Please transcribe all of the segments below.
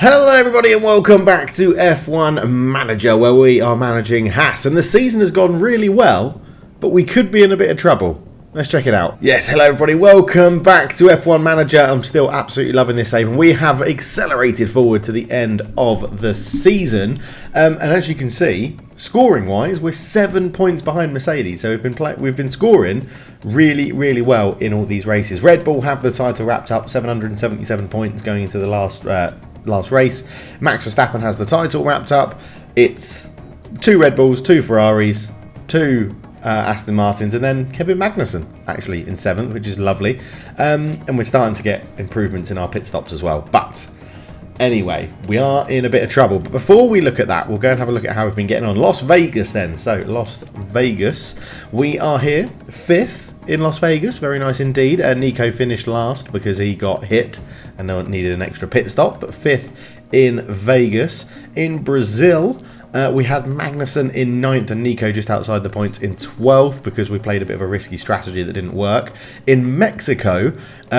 Hello everybody and welcome back to F1 Manager, where we are managing Haas, and the season has gone really well, but we could be in a bit of trouble. Let's check it out. Yes, hello everybody, welcome back to F1 Manager. I'm still absolutely loving this save, and we have accelerated forward to the end of the season, and as you can see, scoring wise, we're 7 points behind Mercedes, so we've been scoring really well in all these races. Red Bull have the title wrapped up, 777 points going into the last race. Max Verstappen has the title wrapped up. It's 2 Red Bulls, 2 Ferraris, 2 Aston Martins, and then Kevin Magnussen actually in 7th, which is lovely. And we're starting to get improvements in our pit stops as well. But anyway, we are in a bit of trouble. But before we look at that, we'll go and have a look at how we've been getting on. Las Vegas then. So Las Vegas, we are here 5th in Las Vegas, very nice indeed. Nico finished last because he got hit and needed an extra pit stop, but 5th in Vegas. In Brazil, we had Magnussen in 9th and Nico just outside the points in 12th because we played a bit of a risky strategy that didn't work. In Mexico,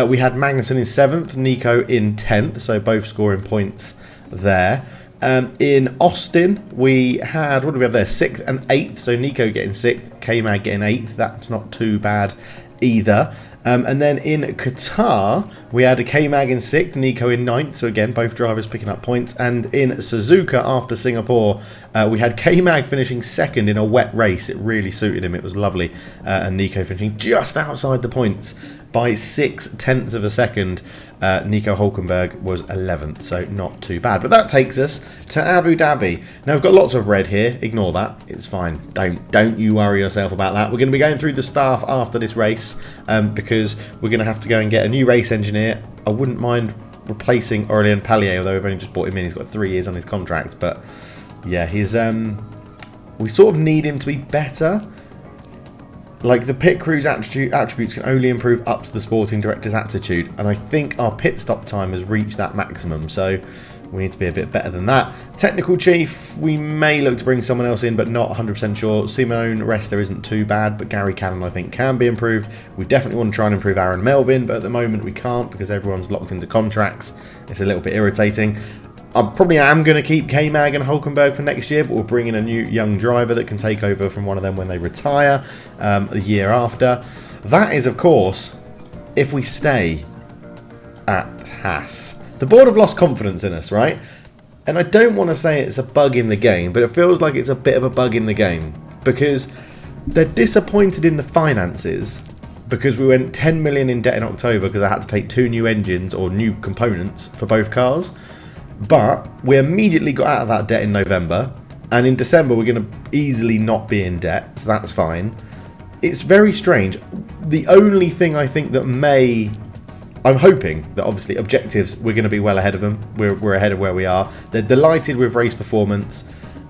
we had Magnussen in 7th, Nico in 10th, so both scoring points there. In Austin, we had, what do we have there, 6th and 8th, so Nico getting 6th, K-Mag getting 8th, that's not too bad either. And then in Qatar, we had a K-Mag in 6th, Nico in 9th, so again, both drivers picking up points. And in Suzuka, after Singapore, we had K-Mag finishing 2nd in a wet race. It really suited him, it was lovely. And Nico finishing just outside the points by 0.6 of a second. Nico Hulkenberg was 11th, so not too bad. But that takes us to Abu Dhabi. Now we've got lots of red here. Ignore that. It's fine. Don't you worry yourself about that. We're going to be going through the staff after this race because we're going to have to go and get a new race engineer. I wouldn't mind replacing Aurélien Pallier, although we've only just brought him in. He's got 3 years on his contract, but yeah, he's we sort of need him to be better. Like, the pit crew's attributes can only improve up to the sporting director's aptitude, and I think our pit stop time has reached that maximum, so we need to be a bit better than that. Technical chief, we may look to bring someone else in, but not 100% sure. Simone Rester isn't too bad, but Gary Cannon I think can be improved. We definitely want to try and improve Aaron Melvin, but at the moment we can't because everyone's locked into contracts. It's a little bit irritating. I probably am going to keep K-Mag and Hulkenberg for next year, but we'll bring in a new young driver that can take over from one of them when they retire the year after. That is, of course, if we stay at Haas. The board have lost confidence in us, right? And I don't want to say it's a bug in the game, but it feels like it's a bit of a bug in the game because they're disappointed in the finances because we went 10 million in debt in October because I had to take 2 new engines or new components for both cars. But we immediately got out of that debt in November, and in December we're going to easily not be in debt, so that's fine. It's very strange. The only thing I think that I'm hoping that obviously objectives, we're going to be well ahead of them. We're ahead of where we are. They're delighted with race performance.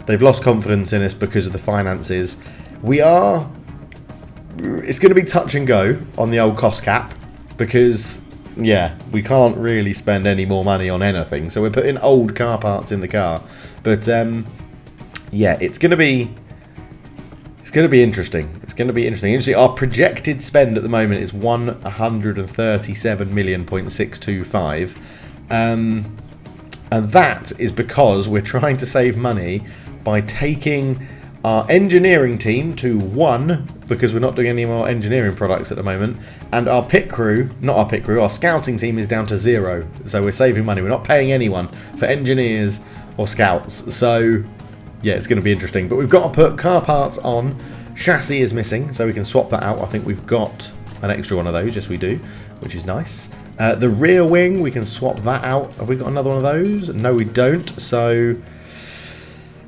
They've lost confidence in us because of the finances. It's going to be touch and go on the old cost cap because, yeah, we can't really spend any more money on anything. So we're putting old car parts in the car. But, yeah, it's going to be interesting. It's going to be interesting. Actually, our projected spend at the moment is 137 million.625. And that is because we're trying to save money by taking our engineering team to 1, because we're not doing any more engineering products at the moment, and our scouting team is down to 0. So we're saving money. We're not paying anyone for engineers or scouts. So yeah, it's going to be interesting. But we've got to put car parts on. Chassis is missing, so we can swap that out. I think we've got an extra one of those. Yes, we do, which is nice. The rear wing, we can swap that out. Have we got another one of those? No, we don't. So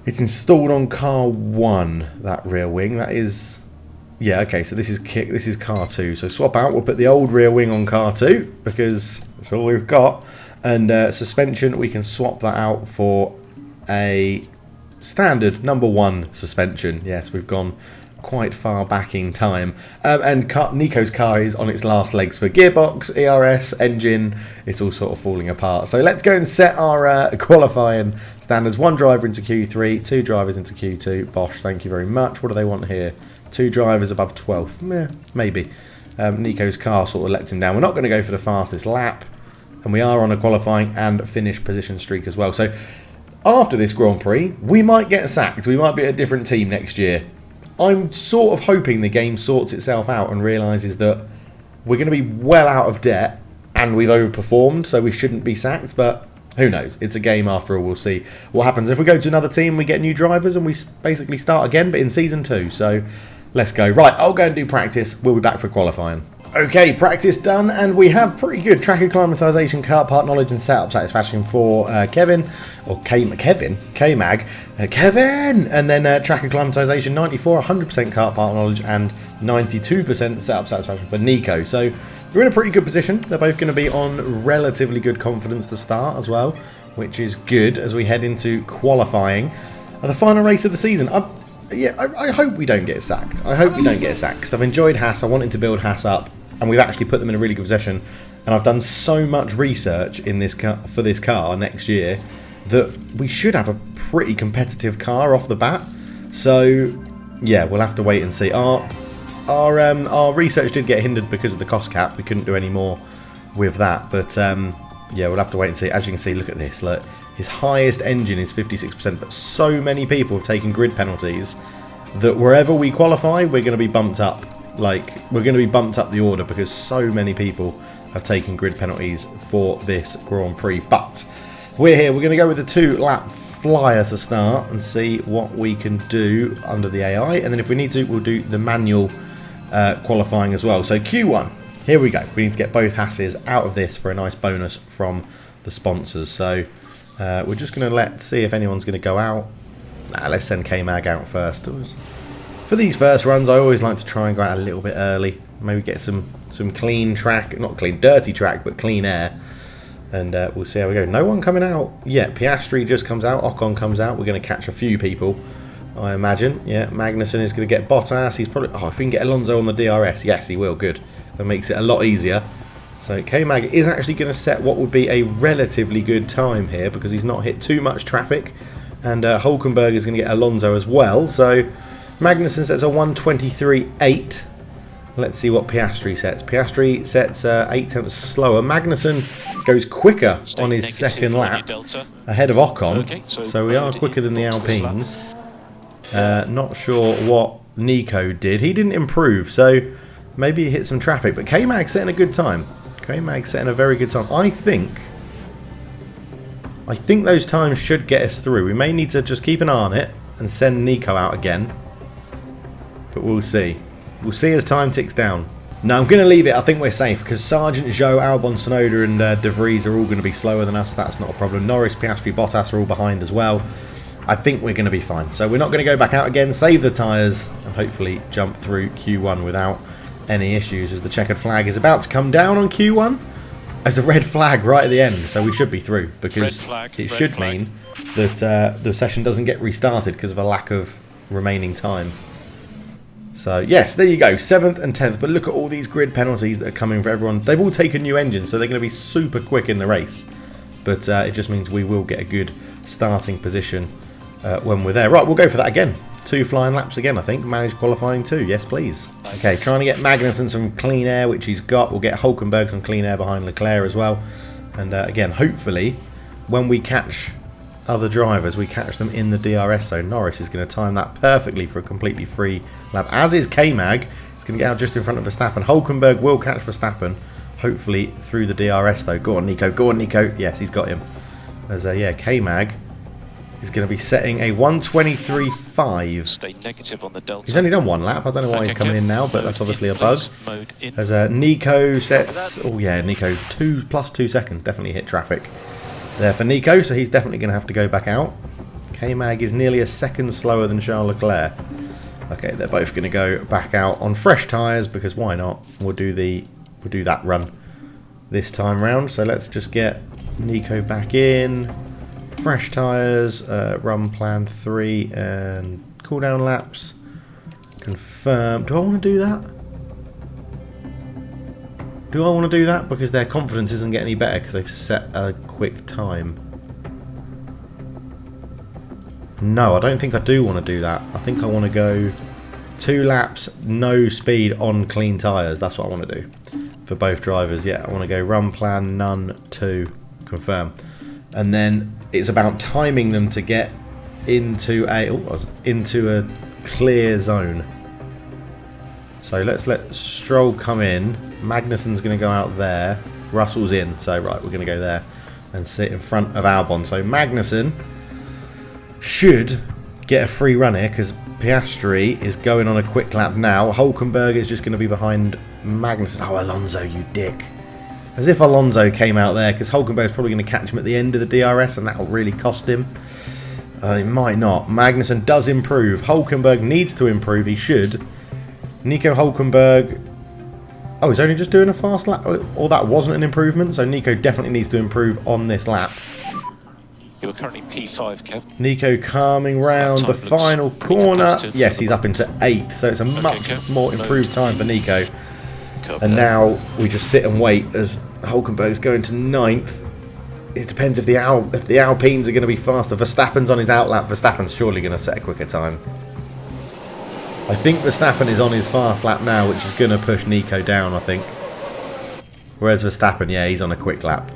it's installed on car 1, that rear wing. That is, yeah, okay, so this is car 2. So swap out, we'll put the old rear wing on car 2 because that's all we've got. And suspension, we can swap that out for a standard number 1 suspension. Yes, we've gone quite far back in time. And Nico's car is on its last legs for gearbox, ERS, engine. It's all sort of falling apart. So let's go and set our qualifying standards. 1 driver into Q3, 2 drivers into Q2. Bosch, thank you very much. What do they want here? 2 drivers above 12th. Maybe. Nico's car sort of lets him down. We're not going to go for the fastest lap. And we are on a qualifying and finish position streak as well. So after this Grand Prix, we might get sacked. We might be a different team next year. I'm sort of hoping the game sorts itself out and realises that we're going to be well out of debt and we've overperformed, so we shouldn't be sacked. But who knows? It's a game after all. We'll see what happens. If we go to another team, we get new drivers and we basically start again, but in Season 2. So let's go. Right, I'll go and do practice. We'll be back for qualifying. Okay, practice done, and we have pretty good track acclimatisation, car part knowledge and setup satisfaction for Kevin, or Kevin, and then track acclimatisation 94, 100% car part knowledge and 92% setup satisfaction for Nico. So we're in a pretty good position. They're both going to be on relatively good confidence to start as well, which is good as we head into qualifying at the final race of the season. I hope we don't get sacked. I hope we don't get sacked. I've enjoyed Haas. I wanted to build Haas up, and we've actually put them in a really good position. And I've done so much research in this car, for this car next year, that we should have a pretty competitive car off the bat. So yeah, we'll have to wait and see. Our research did get hindered because of the cost cap. We couldn't do any more with that. But yeah, we'll have to wait and see. As you can see, look at this. Look, his highest engine is 56%, but so many people have taken grid penalties that wherever we qualify, we're going to be bumped up. Like, we're going to be bumped up the order because so many people have taken grid penalties for this Grand Prix. But we're here. We're going to go with the 2-lap flyer to start and see what we can do under the AI. And then if we need to, we'll do the manual qualifying as well. So Q1, here we go. We need to get both Hasses out of this for a nice bonus from the sponsors. So we're just going to see if anyone's going to go out. Let's send K-Mag out first. For these first runs, I always like to try and go out a little bit early. Maybe get some clean track, not clean, dirty track, but clean air. And we'll see how we go. No one coming out yet. Piastri just comes out. Ocon comes out. We're going to catch a few people, I imagine. Yeah, Magnussen is going to get Bottas. He's probably... Oh, if we can get Alonso on the DRS. Yes, he will. Good. That makes it a lot easier. So K-Mag is actually going to set what would be a relatively good time here because he's not hit too much traffic. And Hulkenberg is going to get Alonso as well. So Magnussen sets a 1:23.8. Let's see what Piastri sets. Piastri sets 8 tenths slower. Magnussen goes quicker on his second lap ahead of Ocon. Okay, so we are quicker than the Alpines. Not sure what Nico did. He didn't improve, so maybe he hit some traffic. But K-Mag setting a good time. K-Mag setting a very good time. I think those times should get us through. We may need to just keep an eye on it and send Nico out again. But we'll see. We'll see as time ticks down. No, I'm going to leave it. I think we're safe because Sargent, Zhou, Albon, Tsunoda and De Vries are all going to be slower than us. That's not a problem. Norris, Piastri, Bottas are all behind as well. I think we're going to be fine. So we're not going to go back out again, save the tyres and hopefully jump through Q1 without any issues as the checkered flag is about to come down on Q1. There's a red flag right at the end, so we should be through because it should mean that the session doesn't get restarted because of a lack of remaining time. So yes, there you go, 7th and 10th. But look at all these grid penalties that are coming for everyone. They've all taken new engines, so they're going to be super quick in the race. But it just means we will get a good starting position when we're there. Right, we'll go for that again. 2 flying laps again, I think. Managed qualifying 2. Yes, please. Okay, trying to get Magnussen some clean air, which he's got. We'll get Hulkenberg some clean air behind Leclerc as well. And again, hopefully, when we catch other drivers, we catch them in the DRS zone. Norris is going to time that perfectly for a completely free lap, as is K-Mag. He's going to get out just in front of Verstappen. Hulkenberg will catch Verstappen, hopefully through the DRS though. Go on, Nico. Go on, Nico. Yes, he's got him. As yeah, K-Mag is going to be setting a 1:23.5. Stay negative on the delta. He's only done 1 lap. I don't know why he's coming in now, but that's obviously a bug. As Nico sets... Oh yeah, Nico, +2 seconds. Definitely hit traffic there for Nico, so he's definitely going to have to go back out. K-Mag is nearly a second slower than Charles Leclerc. Okay, they're both going to go back out on fresh tyres because why not? We'll do that run this time round. So let's just get Nico back in. Fresh tyres, run plan 3 and cooldown laps. Confirm. Do I want to do that? Do I want to do that? Because their confidence isn't getting any better because they've set a quick time. No, I don't think I do want to do that. I think I want to go 2 laps, no speed on clean tyres. That's what I want to do. for both drivers. Yeah, I want to go run plan, none, 2, confirm. And then it's about timing them to get into a clear zone. So let's let Stroll come in. Magnussen's going to go out there. Russell's in. So right, we're going to go there and sit in front of Albon. So Magnussen should get a free run here because Piastri is going on a quick lap now. Hülkenberg is just going to be behind Magnussen. Oh, Alonso, you dick. As if Alonso came out there, because Hülkenberg's probably going to catch him at the end of the DRS and that will really cost him. He might not. Magnussen does improve. Hülkenberg needs to improve. He should. Nico Hülkenberg... Oh, he's only just doing a fast lap? Or that wasn't an improvement? So Nico definitely needs to improve on this lap. You're currently P5, Kev. Nico coming round the final corner. Yes, he's up into 8th. So it's a much more improved time for Nico. And now we just sit and wait as Hülkenberg's going to 9th. It depends if the Alpines are going to be faster. Verstappen's on his outlap. Verstappen's surely going to set a quicker time. I think Verstappen is on his fast lap now, which is going to push Nico down, I think. Whereas Verstappen, yeah, he's on a quick lap.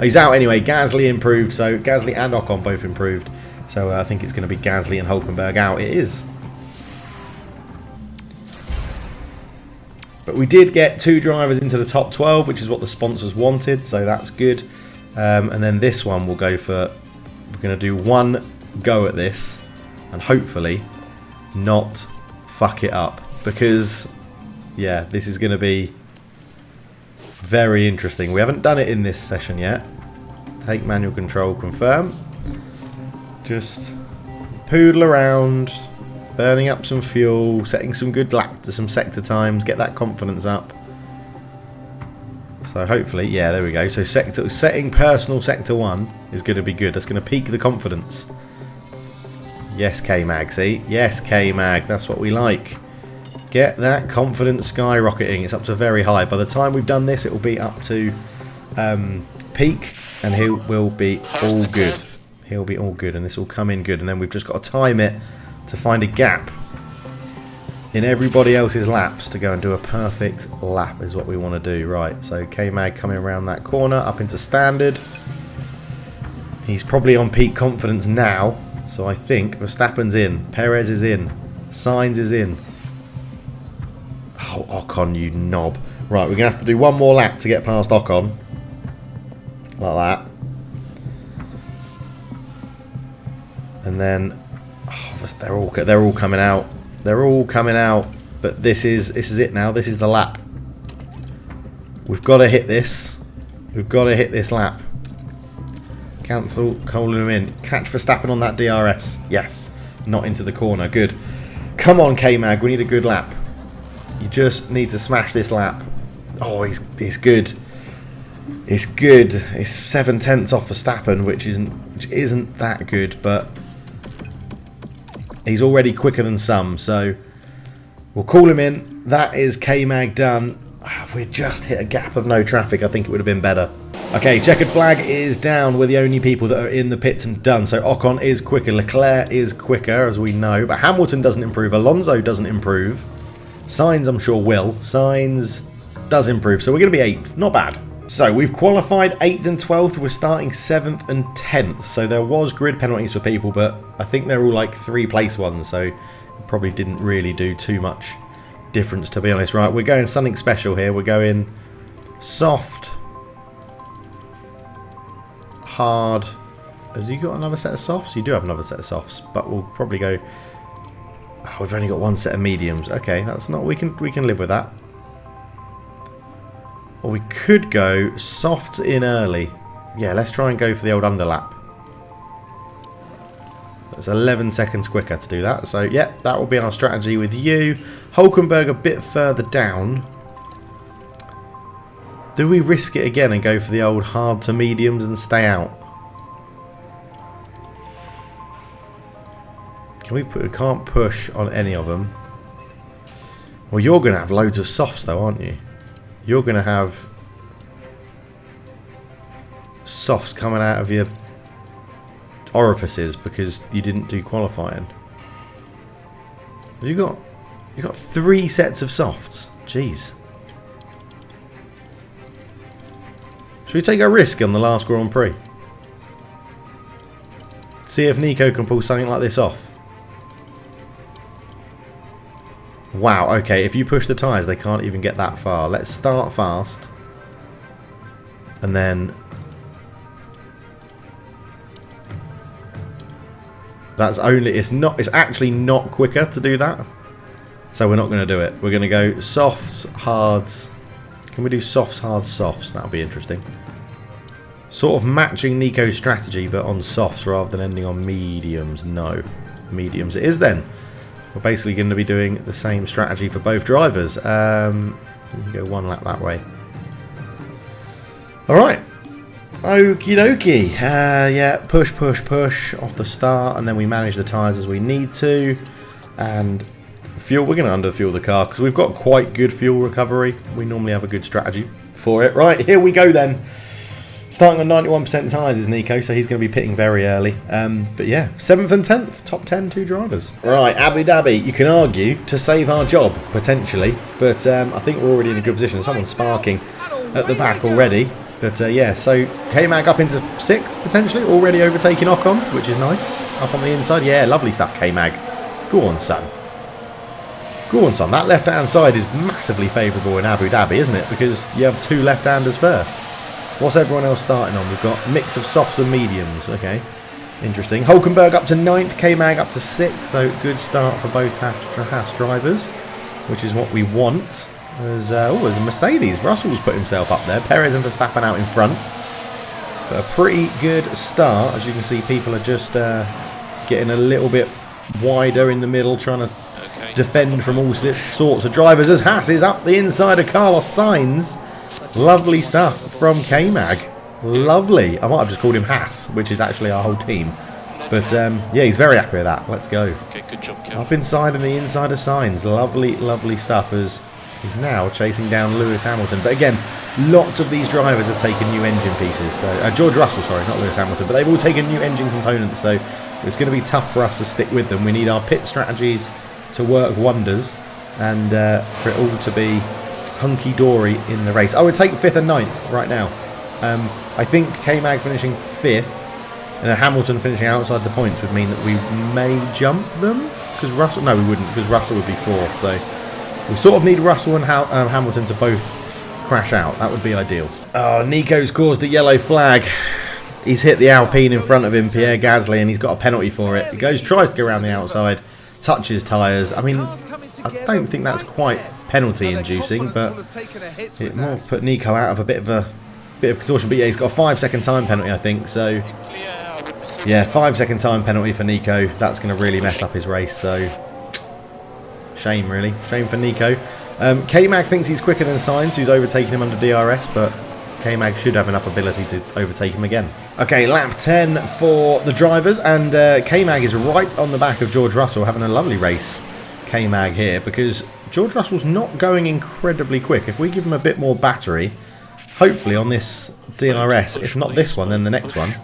He's out anyway. Gasly improved, so Gasly and Ocon both improved. So I think it's going to be Gasly and Hülkenberg out. It is. But we did get 2 drivers into the top 12, which is what the sponsors wanted, so that's good. And then this one we'll go for... We're going to do one go at this, and hopefully not fuck it up. Because, yeah, this is going to be very interesting. We haven't done it in this session yet. Take manual control, confirm. Just poodle around... Burning up some fuel, setting some good lap to some sector times, get that confidence up. So hopefully, yeah, there we go. So setting personal sector 1 is going to be good. That's going to peak the confidence. Yes, K-Mag, see? Yes, K-Mag, that's what we like. Get that confidence skyrocketing. It's up to very high. By the time we've done this, it will be up to peak, and he will be all good. He'll be all good, and this will come in good. And then we've just got to time it to find a gap in everybody else's laps to go and do a perfect lap is what we want to do. Right, so K-Mag coming around that corner up into standard. He's probably on peak confidence now, so I think Verstappen's in, Perez is in, Sainz is in. Oh, Ocon, you knob. Right, we're going to have to do one more lap to get past Ocon. Like that. And then they're all coming out. They're all coming out. But this is it now. This is the lap. We've got to hit this. We've got to hit this lap. Cancel, calling him in. Catch Verstappen on that DRS. Yes. Not into the corner. Good. Come on, K-Mag. We need a good lap. You just need to smash this lap. Oh, he's good. It's good. It's 7/10 off Verstappen, which isn't that good, but he's already quicker than some, so we'll call him in. That is K-Mag done. If we'd just hit a gap of no traffic, I think it would have been better. Okay, checkered flag is down. We're the only people that are in the pits and done. So Ocon is quicker. Leclerc is quicker, as we know. But Hamilton doesn't improve. Alonso doesn't improve. Sainz, I'm sure, will. Sainz does improve. So we're going to be 8th. Not bad. So we've qualified 8th and 12th. We're starting 7th and 10th. So there was grid penalties for people, but I think they're all like 3-place ones. So it probably didn't really do too much difference, to be honest. Right, we're going something special here. We're going soft, hard. Has you got another set of softs? You do have another set of softs, but we'll probably go... Oh, we've only got one set of mediums. Okay, that's not... We can live with that. Or we could go softs in early. Yeah, let's try and go for the old underlap. That's 11 seconds quicker to do that. So, yeah, that will be our strategy with you. Hülkenberg a bit further down. Do we risk it again and go for the old hard to mediums and stay out? We can't push on any of them. Well, you're going to have loads of softs though, aren't you? You're going to have softs coming out of your orifices because you didn't do qualifying. You got 3 sets of softs. Jeez. Should we take a risk on the last Grand Prix? See if Nico can pull something like this off. Wow, okay, if you push the tyres, they can't even get that far. Let's start fast. And then... That's only... It's actually not quicker to do that. So we're not going to do it. We're going to go softs, hards. Can we do softs, hards, softs? That'll be interesting. Sort of matching Nico's strategy, but on softs rather than ending on mediums. No. Mediums it is then. We're basically going to be doing the same strategy for both drivers. You can go one lap that way. Alright. Okie dokie. Yeah, push, push, push off the start, and then we manage the tyres as we need to. And fuel, we're going to underfuel the car because we've got quite good fuel recovery. We normally have a good strategy for it. Right, here we go then. Starting on 91% tyres is Nico, so he's going to be pitting very early. But yeah, 7th and 10th, top 10, 2 drivers. Right, Abu Dhabi, you can argue to save our job, potentially. But I think we're already in a good position. Someone's sparking at the back already. But yeah, so K-Mag up into 6th, potentially. Already overtaking Ocon, which is nice. Up on the inside. Yeah, lovely stuff, K-Mag. Go on, son. Go on, son. That left-hand side is massively favourable in Abu Dhabi, isn't it? Because you have 2 left-handers first. What's everyone else starting on? We've got a mix of softs and mediums. Okay, interesting. Hulkenberg up to 9th, K-Mag up to 6th. So good start for both Haas drivers, which is what we want. There's a Mercedes. Russell's put himself up there. Perez and Verstappen out in front. But a pretty good start. As you can see, people are just getting a little bit wider in the middle, trying to defend from all sorts of drivers. As Haas is up the inside of Carlos Sainz. Lovely stuff from K-Mag. Lovely. I might have just called him Haas, which is actually our whole team. But yeah, he's very happy with that. Let's go. Okay, good job, Kev. Up inside and the inside of Sainz. Lovely, lovely stuff as he's now chasing down Lewis Hamilton. But again, lots of these drivers have taken new engine pieces. So George Russell, sorry, not Lewis Hamilton. But they've all taken new engine components. So it's going to be tough for us to stick with them. We need our pit strategies to work wonders. And for it all to be hunky-dory in the race. I would take 5th and 9th right now. I think K-Mag finishing 5th and Hamilton finishing outside the points would mean that we may jump them. Because Russell... No, we wouldn't, because Russell would be 4th. So we sort of need Russell and Hamilton to both crash out. That would be ideal. Oh, Nico's caused a yellow flag. He's hit the Alpine in front of him, Pierre Gasly, and he's got a penalty for it. He tries to go around the outside, touches tyres. I mean, I don't think that's quite penalty inducing, but it more put Nico out of a bit of contortion. But yeah, he's got a 5-second time penalty, I think. So yeah, 5-second time penalty for Nico. That's going to really mess up his race. So shame, really, shame for Nico. K-Mag thinks he's quicker than Sainz, who's overtaking him under DRS, but K-Mag should have enough ability to overtake him again. Okay, lap 10 for the drivers, and K-Mag is right on the back of George Russell, having a lovely race. K-Mag here, because George Russell's not going incredibly quick. If we give him a bit more battery, hopefully on this DRS, if not this one, then the next one,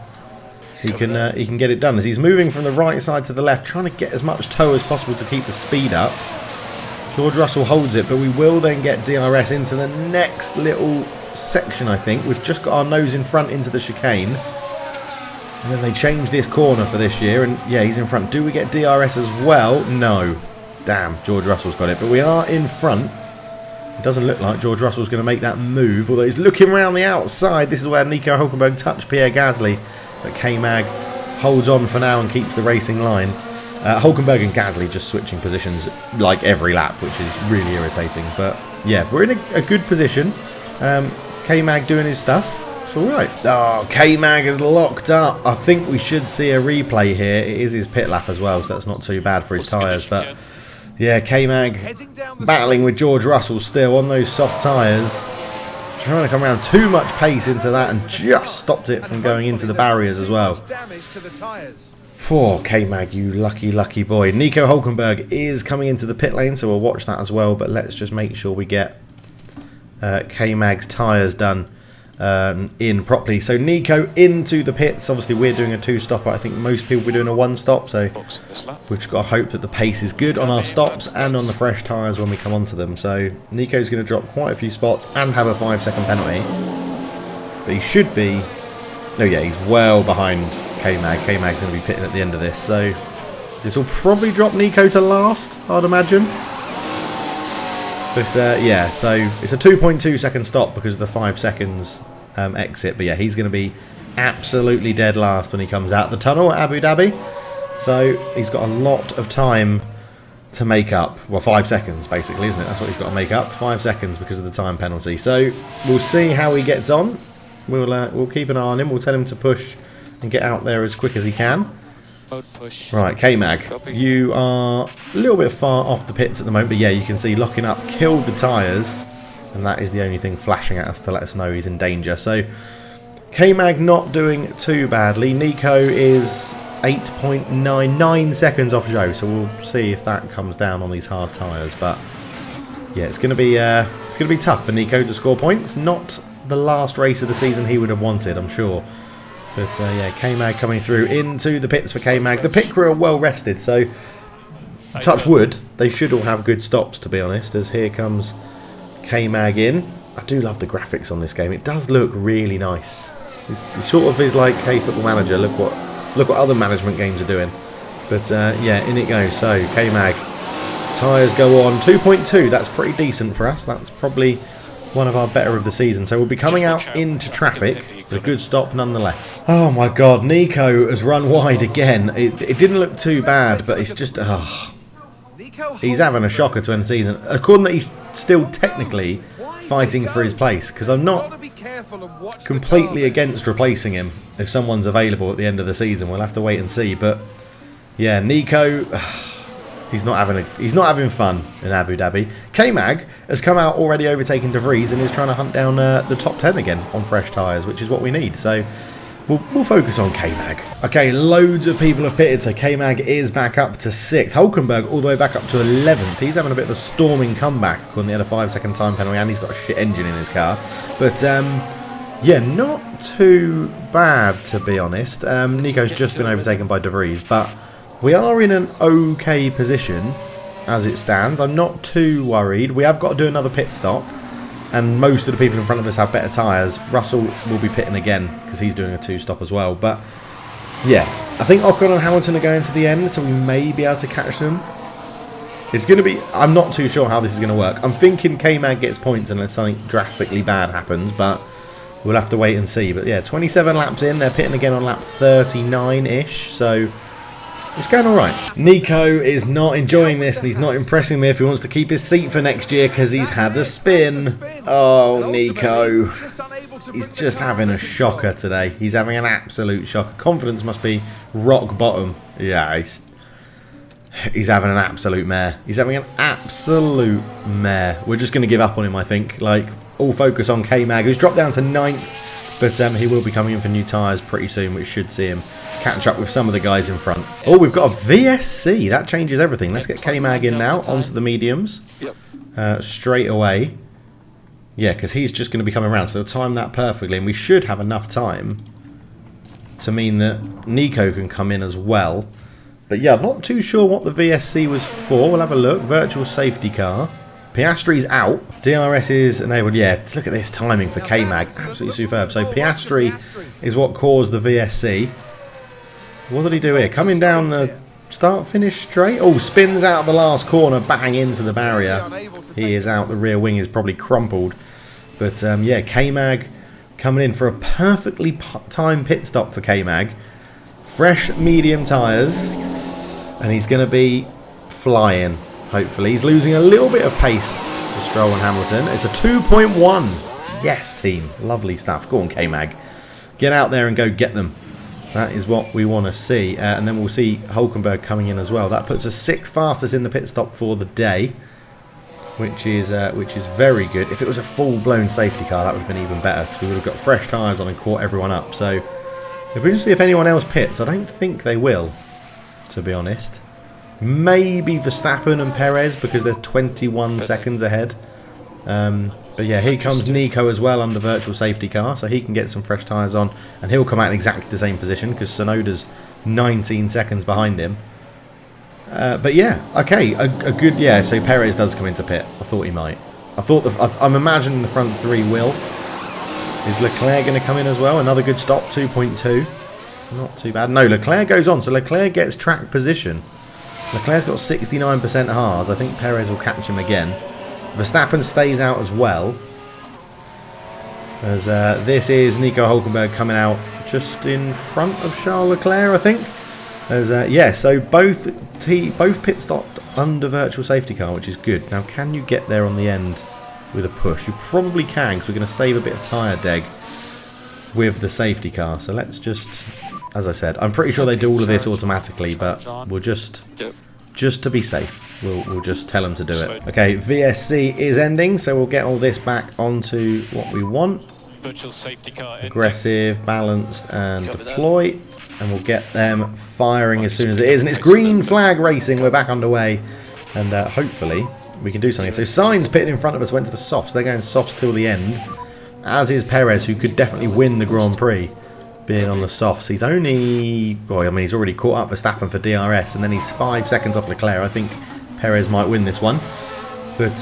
he can get it done. As he's moving from the right side to the left, trying to get as much tow as possible to keep the speed up. George Russell holds it, but we will then get DRS into the next little section, I think. We've just got our nose in front into the chicane. And then they change this corner for this year, and yeah, he's in front. Do we get DRS as well? No. Damn, George Russell's got it. But we are in front. It doesn't look like George Russell's going to make that move, although he's looking around the outside. This is where Nico Hulkenberg touched Pierre Gasly. But K-Mag holds on for now and keeps the racing line. Hulkenberg and Gasly just switching positions like every lap, which is really irritating. But yeah, we're in a good position. K-Mag doing his stuff. It's alright. Oh, K-Mag is locked up. I think we should see a replay here. It is his pit lap as well, so that's not too bad for his tyres. But yeah, K-Mag battling with George Russell still on those soft tyres. Trying to come around too much pace into that and just stopped it from going into the barriers as well. Poor K-Mag, you lucky, lucky boy. Nico Hulkenberg is coming into the pit lane, so we'll watch that as well. But let's just make sure we get K-Mag's tyres done in properly. So Nico into the pits. Obviously we're doing a 2-stopper. I think most people will be doing a 1-stop. So we've got to hope that the pace is good on our stops and on the fresh tyres when we come onto them. So Nico's going to drop quite a few spots and have a 5-second penalty. But he should be... Oh yeah, he's well behind K-Mag. K-Mag's going to be pitting at the end of this. So this will probably drop Nico to last, I'd imagine. But yeah, so it's a 2.2 second stop because of the 5 seconds exit. But yeah, he's going to be absolutely dead last when he comes out the tunnel at Abu Dhabi. So he's got a lot of time to make up. Well, 5 seconds basically, isn't it? That's what he's got to make up. 5 seconds because of the time penalty. So we'll see how he gets on. We'll keep an eye on him. We'll tell him to push and get out there as quick as he can. Push. Right, K-Mag, you are a little bit far off the pits at the moment, but yeah, you can see locking up killed the tyres, and that is the only thing flashing at us to let us know he's in danger. So K-Mag not doing too badly. Nico is 8.99 seconds off Joe, so we'll see if that comes down on these hard tyres. But yeah, it's going to be tough for Nico to score points. Not the last race of the season he would have wanted, I'm sure. But yeah, K-Mag coming through into the pits for K-Mag. The pit crew are well rested, so touch wood, they should all have good stops, to be honest, as here comes K-Mag in. I do love the graphics on this game. It does look really nice. It sort of is like, hey, Football Manager, look what other management games are doing. But yeah, in it goes. So K-Mag, tyres go on 2.2. That's pretty decent for us. That's probably one of our better of the season. So we'll be coming out into traffic. A good stop nonetheless. Oh my god, Nico has run wide again. It didn't look too bad, but it's just... he's having a shocker to end the season. According that he's still technically fighting for his place, because I'm not completely against replacing him if someone's available at the end of the season. We'll have to wait and see. But yeah, Nico... He's not having fun in Abu Dhabi. K-Mag has come out already overtaking De Vries and is trying to hunt down the top 10 again on fresh tyres, which is what we need. So we'll focus on K-Mag. Okay, loads of people have pitted, so K-Mag is back up to 6th. Hulkenberg all the way back up to 11th. He's having a bit of a storming comeback when he had a 5-second time penalty and he's got a shit engine in his car. But yeah, not too bad, to be honest. Nico's just been overtaken by De Vries, but we are in an okay position as it stands. I'm not too worried. We have got to do another pit stop, and most of the people in front of us have better tyres. Russell will be pitting again because he's doing a 2-stop as well. But yeah, I think Ocon and Hamilton are going to the end, so we may be able to catch them. It's going to be... I'm not too sure how this is going to work. I'm thinking K-Mag gets points unless something drastically bad happens, but we'll have to wait and see. But yeah, 27 laps in. They're pitting again on lap 39-ish, so... it's going alright. Nico is not enjoying this and he's not impressing me if he wants to keep his seat for next year because he's had a spin. Oh, Nico. He's just having a shocker today. He's having an absolute shocker. Confidence must be rock bottom. Yeah, he's having an absolute mare. He's having an absolute mare. We're just going to give up on him, I think. Like, all focus on K-Mag, who's dropped down to 9th. But he will be coming in for new tyres pretty soon, which should see him catch up with some of the guys in front. Oh, we've got a VSC. That changes everything. Let's get K-Mag in now onto the mediums. Straight away. Yeah, because he's just going to be coming around. So they'll time that perfectly. And we should have enough time to mean that Nico can come in as well. But yeah, I'm not too sure what the VSC was for. We'll have a look. Virtual safety car. Piastri's out. DRS is enabled. Yeah, look at this timing for K-Mag. Absolutely superb. So Piastri is what caused the VSC. What did he do here? Coming down the start-finish straight. Oh, spins out the last corner, bang into the barrier. He is out. The rear wing is probably crumpled. But yeah, K-Mag coming in for a perfectly timed pit stop for K-Mag. Fresh medium tyres. And he's going to be flying. Hopefully. He's losing a little bit of pace to Stroll and Hamilton. It's a 2.1. Yes, team. Lovely stuff. Go on, K-Mag. Get out there and go get them. That is what we want to see. And then we'll see Hulkenberg coming in as well. That puts us 6th fastest in the pit stop for the day, which is very good. If it was a full-blown safety car, that would have been even better, because we would have got fresh tyres on and caught everyone up. So it'll be interesting to see if anyone else pits. I don't think they will, to be honest. Maybe Verstappen and Perez, because they're 21 seconds ahead. But yeah, here comes Nico as well under virtual safety car, so he can get some fresh tyres on, and he'll come out in exactly the same position because Tsunoda's 19 seconds behind him. But yeah, okay, a good... yeah, so Perez does come into pit. I thought he might. I'm imagining the front three will. Is Leclerc going to come in as well? Another good stop, 2.2. Not too bad. No, Leclerc goes on, so Leclerc gets track position. Leclerc's got 69% hards. I think Perez will catch him again. Verstappen stays out as well. As this is Nico Hülkenberg coming out just in front of Charles Leclerc, I think. As yeah, so both pit stopped under virtual safety car, which is good. Now, can you get there on the end with a push? You probably can, because we're going to save a bit of tyre deg with the safety car. So let's just, as I said, I'm pretty sure they do all of this automatically, but we'll just to be safe, we'll just tell them to do it. Okay, VSC is ending, so we'll get all this back onto what we want. Aggressive, balanced, and deploy. And we'll get them firing as soon as it is. And it's green flag racing. We're back underway. And hopefully we can do something. So Sainz pitted in front of us, went to the softs. They're going softs till the end. As is Perez, who could definitely win the Grand Prix, being on the softs. He's only, well, I mean, he's already caught up Verstappen for DRS. And then he's 5 seconds off Leclerc. I think Perez might win this one. But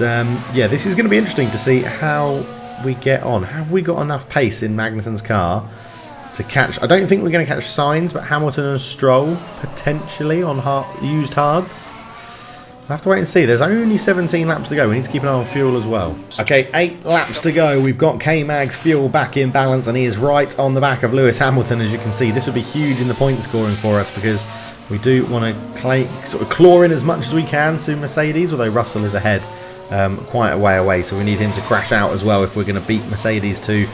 yeah, this is going to be interesting to see how we get on. Have we got enough pace in Magnussen's car to catch? I don't think we're going to catch Sainz, but Hamilton and Stroll potentially on used hards. We'll have to wait and see. There's only 17 laps to go. We need to keep an eye on fuel as well. Okay, 8 laps to go. We've got K-Mag's fuel back in balance, and he is right on the back of Lewis Hamilton, as you can see. This would be huge in the point scoring for us, because we do want to sort of claw in as much as we can to Mercedes, although Russell is ahead. Quite a way away, so we need him to crash out as well if we're going to beat Mercedes to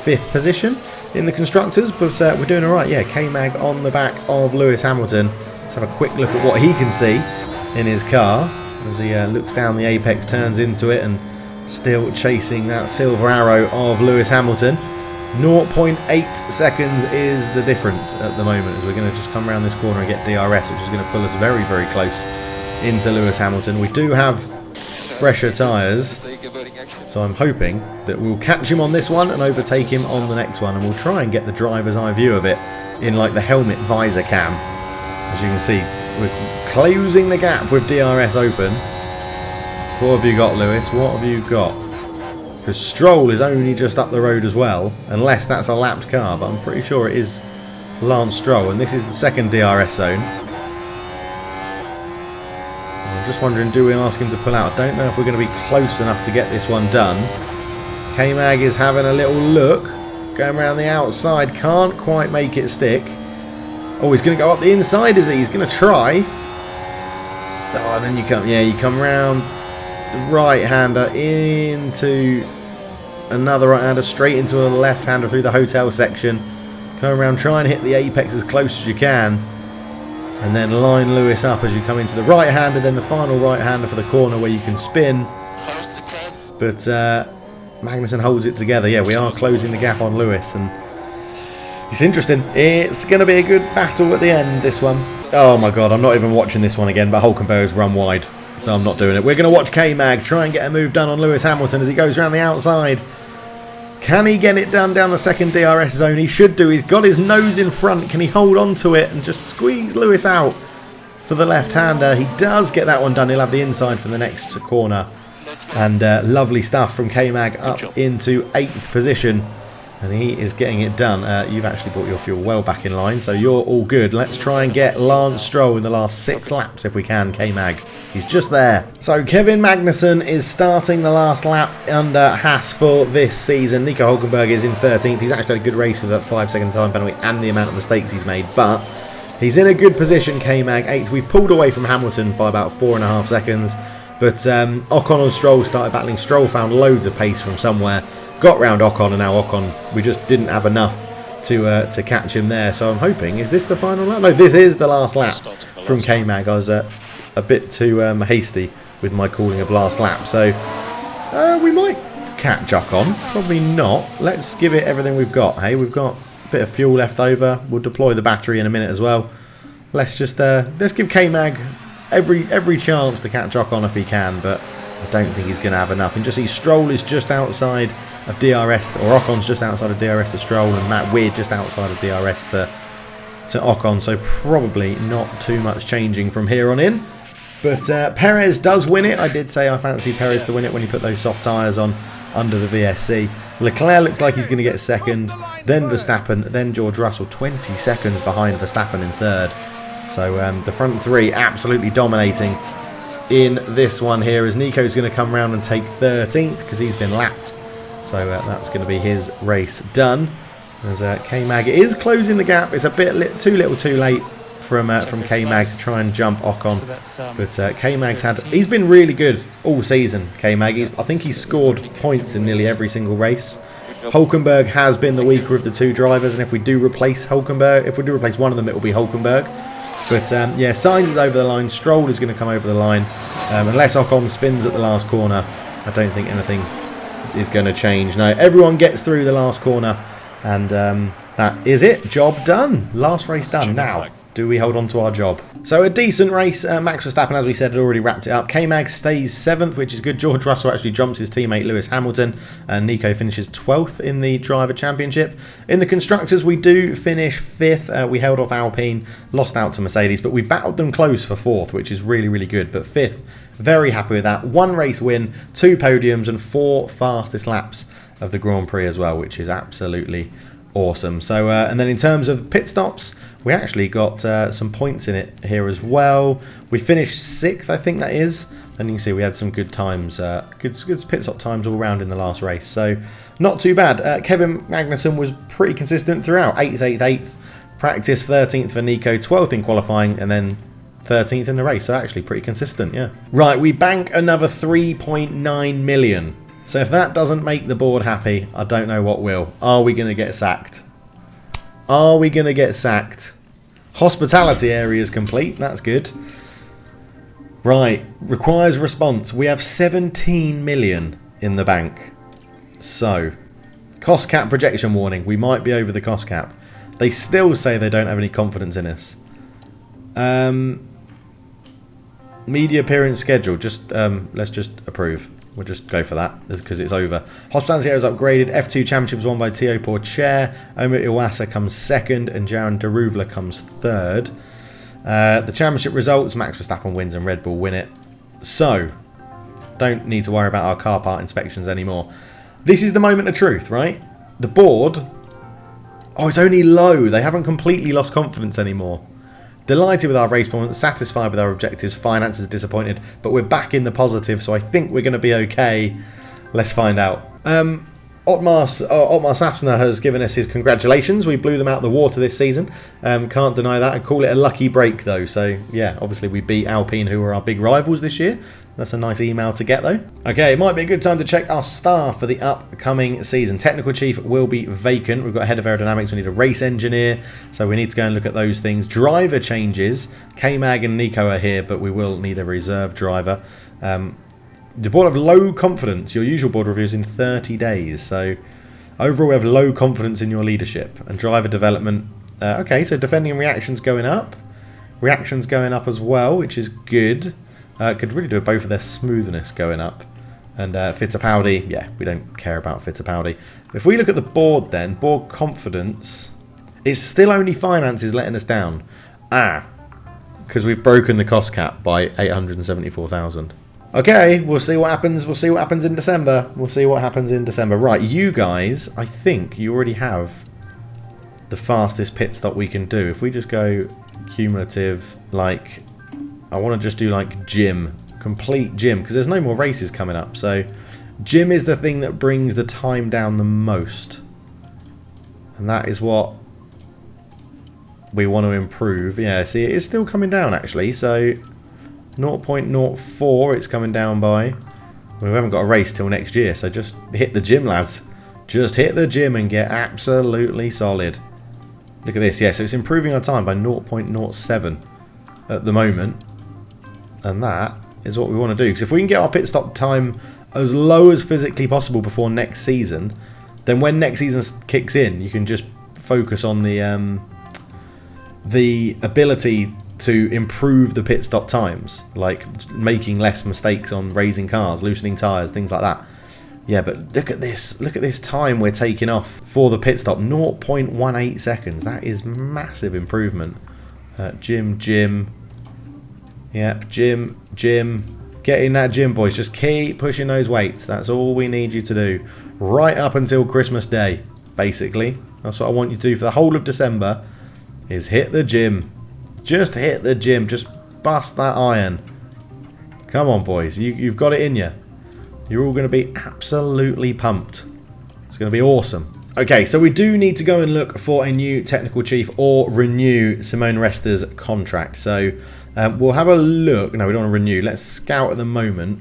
5th position in the Constructors, but we're doing alright. Yeah, K-Mag on the back of Lewis Hamilton. Let's have a quick look at what he can see in his car as he looks down the apex, turns into it, and still chasing that silver arrow of Lewis Hamilton. 0.8 seconds is the difference at the moment, as we're going to just come around this corner and get DRS, which is going to pull us very, very close into Lewis Hamilton. We do have fresher tyres, so I'm hoping that we'll catch him on this one and overtake him on the next one, and we'll try and get the driver's eye view of it in like the helmet visor cam. As you can see, we're closing the gap with DRS open. What have you got, Lewis? What have you got? Because Stroll is only just up the road as well, unless that's a lapped car, but I'm pretty sure it is Lance Stroll, and this is the second DRS zone. Just wondering, do we ask him to pull out? I don't know if we're going to be close enough to get this one done. K-Mag is having a little look, going around the outside, can't quite make it stick. Oh, he's going to go up the inside, is he? He's going to try. Oh, and then you come round the right-hander into another right-hander, straight into a left-hander through the hotel section. Come around, try and hit the apex as close as you can. And then line Lewis up as you come into the right-hander, then the final right-hander for the corner where you can spin. But Magnussen holds it together. Yeah, we are closing the gap on Lewis, and it's interesting. It's going to be a good battle at the end, this one. Oh my god, I'm not even watching this one again, but Hülkenberg's run wide, so I'm not doing it. We're going to watch K-Mag try and get a move done on Lewis Hamilton as he goes around the outside. Can he get it done down the second DRS zone? He should do. He's got his nose in front. Can he hold on to it and just squeeze Lewis out for the left-hander? He does get that one done. He'll have the inside for the next corner. And lovely stuff from K-Mag up into 8th position. And he is getting it done. You've actually brought your fuel well back in line, so you're all good. Let's try and get Lance Stroll in the last 6 laps if we can, K-Mag. He's just there. So Kevin Magnussen is starting the last lap under Haas for this season. Nico Hülkenberg is in 13th. He's actually had a good race with that 5-second time penalty and the amount of mistakes he's made, but he's in a good position, K-Mag. 8th. We've pulled away from Hamilton by about 4.5 seconds, but Ocon and Stroll started battling. Stroll found loads of pace from somewhere, got round Ocon, and now Ocon, we just didn't have enough to catch him there. So I'm hoping, is this the final lap? No, this is the last lap from K-Mag. I was a bit too hasty with my calling of last lap, so we might catch Ocon. Probably not. Let's give it everything we've got. Hey, we've got a bit of fuel left over. We'll deploy the battery in a minute as well. Let's just let's give K-Mag every chance to catch Ocon if he can, but I don't think he's going to have enough. And just see, Stroll is just outside of DRS, or Ocon's just outside of DRS to Stroll, and Matt Weir just outside of DRS to Ocon, so probably not too much changing from here on in. But Perez does win it. I did say I fancied Perez to win it when he put those soft tyres on. under the VSC. Leclerc looks like he's going to get second, then Verstappen, then George Russell, 20 seconds behind Verstappen in third. So the front three absolutely dominating in this one here, as Nico's going to come around and take 13th because he's been lapped. So that's going to be his race done. As K-Mag is closing the gap. It's a bit too little too late from K-Mag to try and jump Ocon. But K-Mag's he's been really good all season, K-Mag. I think he's scored points in nearly every single race. Hulkenberg has been the weaker of the two drivers, and if we do replace Hulkenberg, if we do replace one of them, it will be Hulkenberg. But yeah, Sainz is over the line. Stroll is going to come over the line. Unless Ocon spins at the last corner, I don't think anything is going to change. No, everyone gets through the last corner, and that is it. Job done. Last race done. Now, do we hold on to our job? So a decent race. Max Verstappen, as we said, had already wrapped it up. K-Mag stays 7th, which is good. George Russell actually jumps his teammate Lewis Hamilton, and Nico finishes 12th in the Driver Championship. In the Constructors, we do finish 5th. We held off Alpine, lost out to Mercedes, but we battled them close for 4th, which is really, really good. But 5th, very happy with that. 1 race win, 2 podiums, and 4 fastest laps of the Grand Prix as well, which is absolutely awesome. So, and then in terms of pit stops, we actually got some points in it here as well. We finished 6th, I think that is. And you can see we had some good times, good pit stop times all round in the last race. So, not too bad. Kevin Magnussen was pretty consistent throughout. 8th, 8th, 8th. Practice 13th for Nico, 12th in qualifying, and then 13th in the race. So, actually pretty consistent, yeah. Right, we bank another 3.9 million. So if that doesn't make the board happy, I don't know what will. Are we going to get sacked? Are we going to get sacked? Hospitality area is complete. That's good. Right. Requires response. We have 17 million in the bank. So, cost cap projection warning. We might be over the cost cap. They still say they don't have any confidence in us. Media appearance schedule. Just let's just approve. We'll just go for that because it's over. Hospitality area is upgraded. F2 Championship is won by Tio Porcher. Omer Iwasa comes 2nd and Jaron Daruvla comes 3rd. The championship results, Max Verstappen wins and Red Bull win it. So, don't need to worry about our car part inspections anymore. This is the moment of truth, right? The board, oh, it's only low. They haven't completely lost confidence anymore. Delighted with our race performance, satisfied with our objectives, finances disappointed, but we're back in the positive, so I think we're going to be okay. Let's find out. Otmar Safsner has given us his congratulations. We blew them out of the water this season. Can't deny that. I call it a lucky break, though. So, yeah, obviously we beat Alpine, who were our big rivals this year. That's a nice email to get, though. Okay, it might be a good time to check our staff for the upcoming season. Technical chief will be vacant. We've got a head of aerodynamics. We need a race engineer. So we need to go and look at those things. Driver changes. K-Mag and Nico are here, but we will need a reserve driver. The board of low confidence. Your usual board review is in 30 days. So overall, we have low confidence in your leadership. And driver development. Okay, so defending and reactions going up. Reactions going up as well, which is good. Could really do with both of their smoothness going up. And Fittipaldi, yeah, we don't care about Fittipaldi. If we look at the board then, board confidence, it's still only finances letting us down. Because we've broken the cost cap by 874,000. Okay, we'll see what happens. We'll see what happens in December. We'll see what happens in December. Right, you guys, I think you already have the fastest pit stop we can do. If we just go cumulative, like, I want to just do like gym, complete gym, because there's no more races coming up. So gym is the thing that brings the time down the most. And that is what we want to improve. Yeah, see, it is still coming down actually. So 0.04 it's coming down by. We haven't got a race till next year, so just hit the gym, lads. Just hit the gym and get absolutely solid. Look at this, yeah, so it's improving our time by 0.07 at the moment. And that is what we want to do. Because if we can get our pit stop time as low as physically possible before next season, then when next season kicks in, you can just focus on the ability to improve the pit stop times, like making less mistakes on raising cars, loosening tyres, things like that. Yeah, but look at this time we're taking off for the pit stop, 0.18 seconds. That is massive improvement. Gym. Yep, gym. Get in that gym, boys. Just keep pushing those weights. That's all we need you to do. Right up until Christmas Day, basically. That's what I want you to do for the whole of December, is hit the gym. Just hit the gym. Just bust that iron. Come on, boys. You've got it in you. You're all going to be absolutely pumped. It's going to be awesome. Okay, so we do need to go and look for a new technical chief or renew Simone Rester's contract. So we'll have a look. No, we don't want to renew. Let's scout at the moment.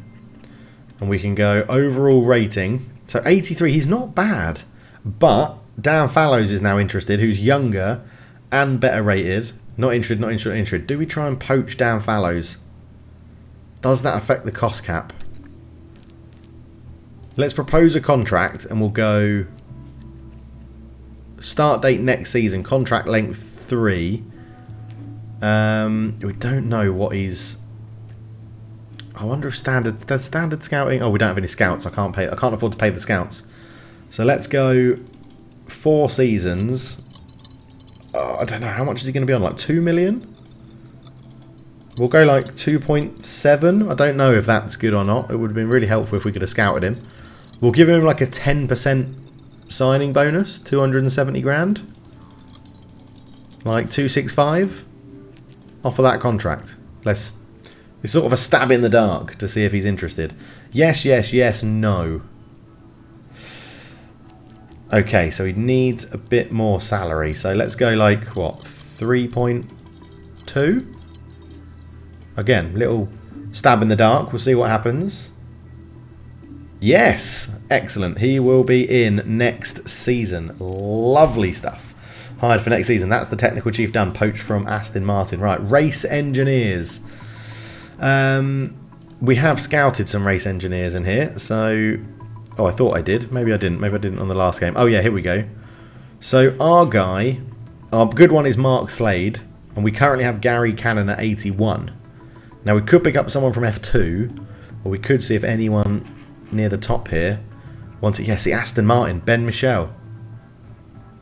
And we can go overall rating. So 83, he's not bad. But Dan Fallows is now interested, who's younger and better rated. Not interested, not interested, not interested. Do we try and poach Dan Fallows? Does that affect the cost cap? Let's propose a contract and we'll go start date next season, contract length 3. We don't know what he's... I wonder if standard scouting... Oh, we don't have any scouts. I can't afford to pay the scouts. So let's go 4 seasons. I don't know, how much is he going to be on? Like 2 million? We'll go like 2.7. I don't know if that's good or not. It would have been really helpful if we could have scouted him. We'll give him like a 10% signing bonus, 270 grand. Like 265. Offer that contract. It's sort of a stab in the dark to see if he's interested. Yes, yes, yes, no. Okay, so he needs a bit more salary. So let's go like, what, 3.2? Again, little stab in the dark. We'll see what happens. Yes! Excellent. He will be in next season. Lovely stuff. Hired for next season. That's the technical chief done. Poached from Aston Martin. Right, race engineers. We have scouted some race engineers in here. So, oh, I thought I did. Maybe I didn't. Maybe I didn't on the last game. Oh, yeah, here we go. So, our guy, our good one is Mark Slade. And we currently have Gary Cannon at 81. Now, we could pick up someone from F2. Or we could see if anyone near the top here wants it. Yes, the Aston Martin. Ben Michel.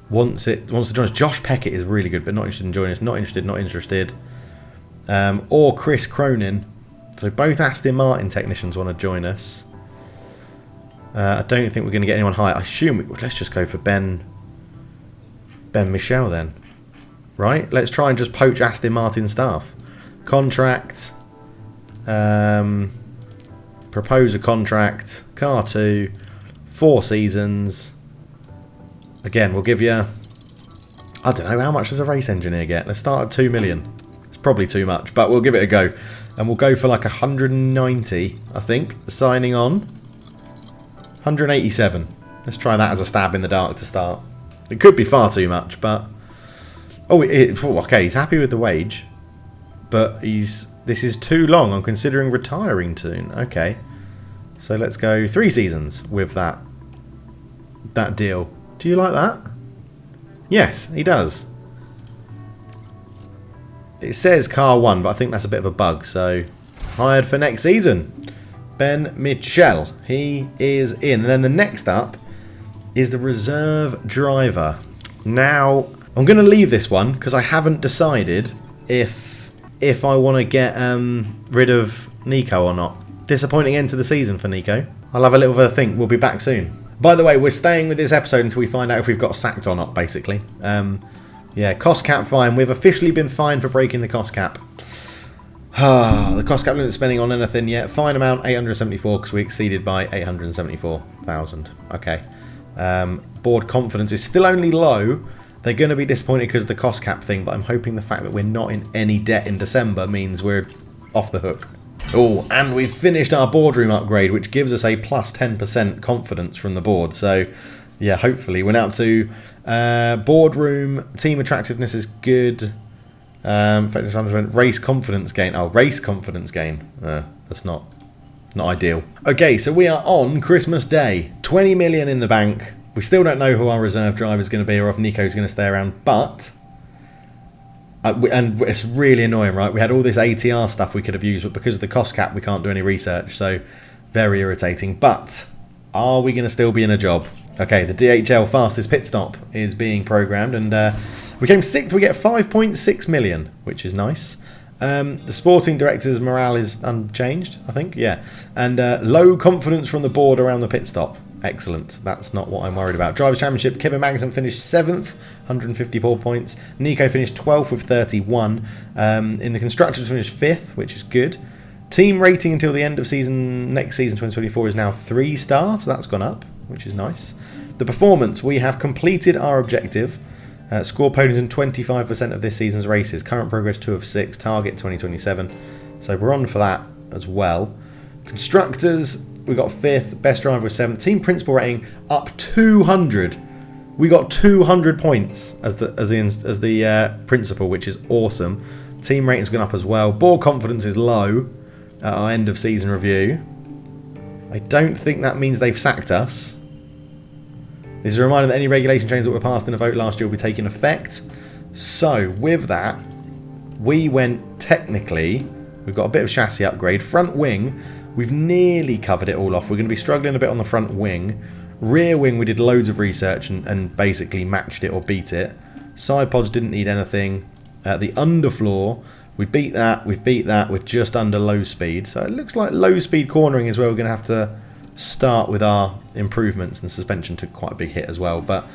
Wants to join us. Josh Peckett is really good, but not interested in joining us. Not interested, not interested. Or Chris Cronin. So both Aston Martin technicians want to join us. I don't think we're going to get anyone higher. I assume let's just go for Ben Michel then. Right? Let's try and just poach Aston Martin staff. Contract. Propose a contract. Car 2. 4 seasons. Again, we'll give you... I don't know, how much does a race engineer get? Let's start at 2 million. It's probably too much, but we'll give it a go. And we'll go for like 190, I think, signing on. 187. Let's try that as a stab in the dark to start. It could be far too much, but... Oh, okay, he's happy with the wage. But this is too long. I'm considering retiring soon. Okay. So let's go 3 seasons with that deal. Do you like that? Yes, he does. It says car 1, but I think that's a bit of a bug. So, hired for next season. Ben Mitchell. He is in. And then the next up is the reserve driver. Now, I'm going to leave this one because I haven't decided if I want to get rid of Nico or not. Disappointing end to the season for Nico. I'll have a little bit of a think. We'll be back soon. By the way, we're staying with this episode until we find out if we've got sacked or not, basically. Yeah, cost cap fine. We've officially been fined for breaking the cost cap. The cost cap isn't spending on anything yet. Fine amount 874 because we exceeded by 874,000. Okay. Board confidence is still only low. They're going to be disappointed because of the cost cap thing, but I'm hoping the fact that we're not in any debt in December means we're off the hook. Oh, and we've finished our boardroom upgrade, which gives us a plus 10% confidence from the board. So, yeah, hopefully we're now up to boardroom. Team attractiveness is good. Race confidence gain. Oh, race confidence gain. That's not ideal. Okay, so we are on Christmas Day. 20 million in the bank. We still don't know who our reserve driver is going to be or if Nico's going to stay around, but... and it's really annoying, right? We had all this ATR stuff we could have used, but because of the cost cap, we can't do any research. So, very irritating. But, are we going to still be in a job? Okay, the DHL fastest pit stop is being programmed. And we came 6th. We get 5.6 million, which is nice. The sporting director's morale is unchanged, I think. Yeah. And low confidence from the board around the pit stop. Excellent. That's not what I'm worried about. Drivers' Championship, Kevin Magnussen finished 7th, 154 points. Nico finished 12th with 31. In the Constructors finished 5th, which is good. Team rating until the end of next season 2024 is now 3-star, so that's gone up, which is nice. The performance, we have completed our objective. Score podiums in 25% of this season's races. Current progress 2 of 6, target 2027. So we're on for that as well. Constructors, we got 5th, best driver was 7th. Team principal rating up 200. We got 200 points as the principal, which is awesome. Team rating's gone up as well. Board confidence is low at our end of season review. I don't think that means they've sacked us. This is a reminder that any regulation changes that were passed in a vote last year will be taking effect. So with that, we went technically, we've got a bit of chassis upgrade. Front wing, we've nearly covered it all off. We're going to be struggling a bit on the front wing. Rear wing, we did loads of research and basically matched it or beat it. Side pods didn't need anything. The underfloor, we beat that. We've beat that. We're just under low speed. So it looks like low speed cornering is where we're going to have to start with our improvements, and suspension took quite a big hit as well. But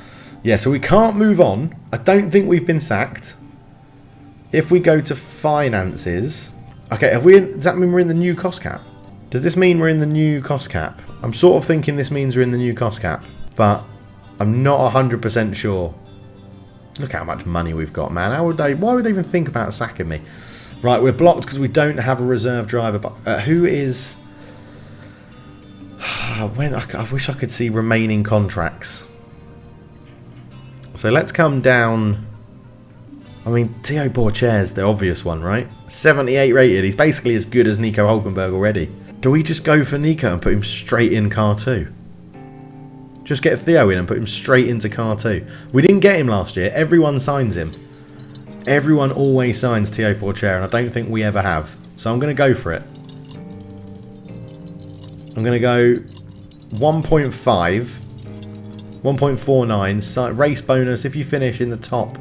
yeah, so we can't move on. I don't think we've been sacked. If we go to finances, okay, does that mean we're in the new cost cap? Does this mean we're in the new cost cap? I'm sort of thinking this means we're in the new cost cap, but I'm not 100% sure. Look how much money we've got, man. Why would they even think about sacking me? Right, we're blocked because we don't have a reserve driver. But who is? I wish I could see remaining contracts. So let's come down. I mean, Theo Pourchaire's the obvious one, right? 78 rated. He's basically as good as Nico Hulkenberg already. Do we just go for Nico and put him straight in car 2? Just get Theo in and put him straight into car 2. We didn't get him last year. Everyone signs him. Everyone always signs Theo Pourchaire, and I don't think we ever have. So I'm going to go for it. I'm going to go 1.5, 1.49, race bonus. If you finish in the top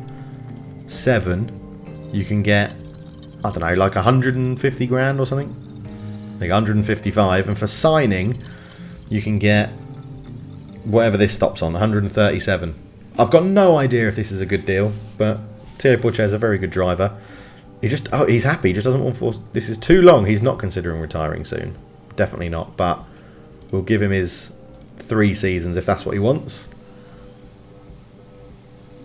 7, you can get, I don't know, like 150 grand or something. Like 155. And for signing, you can get whatever this stops on, 137. I've got no idea if this is a good deal, but Theo Pourchaire is a very good driver. He's happy. He just doesn't want to force. This is too long. He's not considering retiring soon. Definitely not. But we'll give him his 3 seasons if that's what he wants.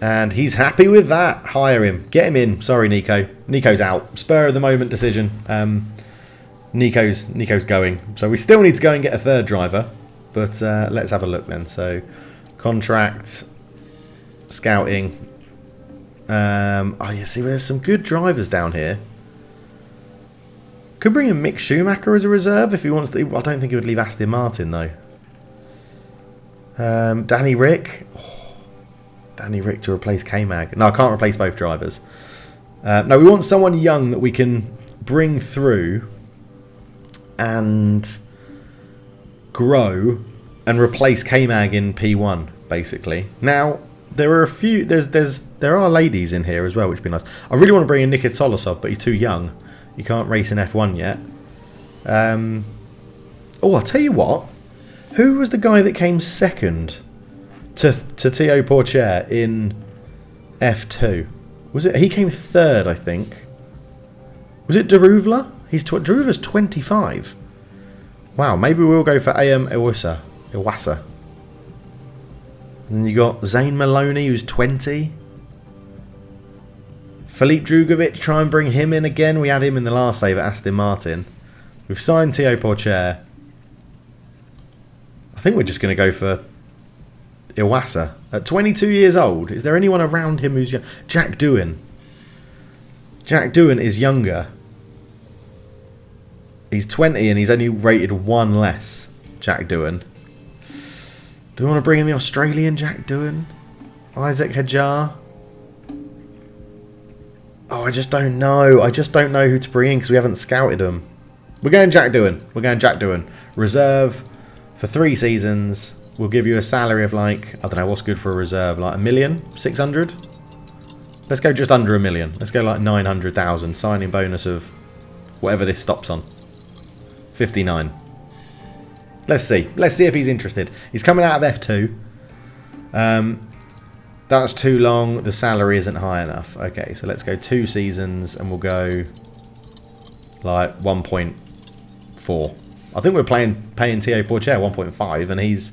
And he's happy with that. Hire him. Get him in. Sorry, Nico. Nico's out. Spur of the moment decision. Nico's going. So we still need to go and get a 3rd driver. But let's have a look then. So contract, scouting. Oh, you see, there's some good drivers down here. Could bring in Mick Schumacher as a reserve if he wants to. I don't think he would leave Aston Martin though. Danny Rick. Oh, Danny Rick to replace K-Mag. No, I can't replace both drivers. No, we want someone young that we can bring through and grow and replace K-Mag in P1 basically. Now there are a few. There are ladies in here as well, which would be nice. I really want to bring in Nikita Solosov, but he's too young. He can't race in F1 yet. Oh, I'll tell you what. Who was the guy that came second to Theo Pourchaire in F2? Was it? He came 3rd, I think. Was it Daruvla? Daruvla's 25. Wow, maybe we'll go for AM Iwasa. And then you got Zane Maloney, who's 20. Philippe Drugovic, try and bring him in again. We had him in the last save at Aston Martin. We've signed Theo Pourchaire. I think we're just going to go for Iwasa. At 22 years old, is there anyone around him who's young? Jack Doohan. Jack Doohan is younger. He's 20 and he's only rated 1 less. Jack Doohan. Do we want to bring in the Australian Jack Doohan? Isaac Hajar? Oh, I just don't know. I just don't know who to bring in because we haven't scouted them. We're going Jack Doohan. Reserve for 3 seasons. We'll give you a salary of like, I don't know, what's good for a reserve? Like $1,600,000? Let's go just under 1 million. Let's go like 900,000. Signing bonus of whatever this stops on. 59. Let's see. Let's see if he's interested. He's coming out of F2. That's too long. The salary isn't high enough. Okay, so let's go 2 seasons and we'll go like 1.4. I think we're paying Thiaut Pourchaire 1.5 and he's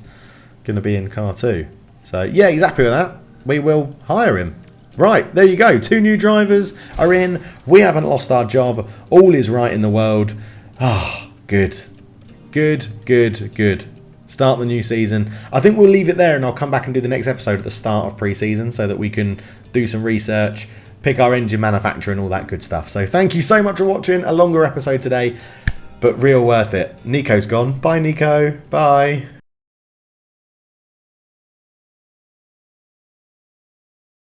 going to be in car 2. So yeah, he's happy with that. We will hire him. Right, there you go. 2 new drivers are in. We haven't lost our job. All is right in the world. Ah, good. Good, good, good. Start the new season. I think we'll leave it there and I'll come back and do the next episode at the start of pre-season so that we can do some research, pick our engine manufacturer and all that good stuff. So thank you so much for watching. A longer episode today, but real worth it. Nico's gone. Bye, Nico. Bye.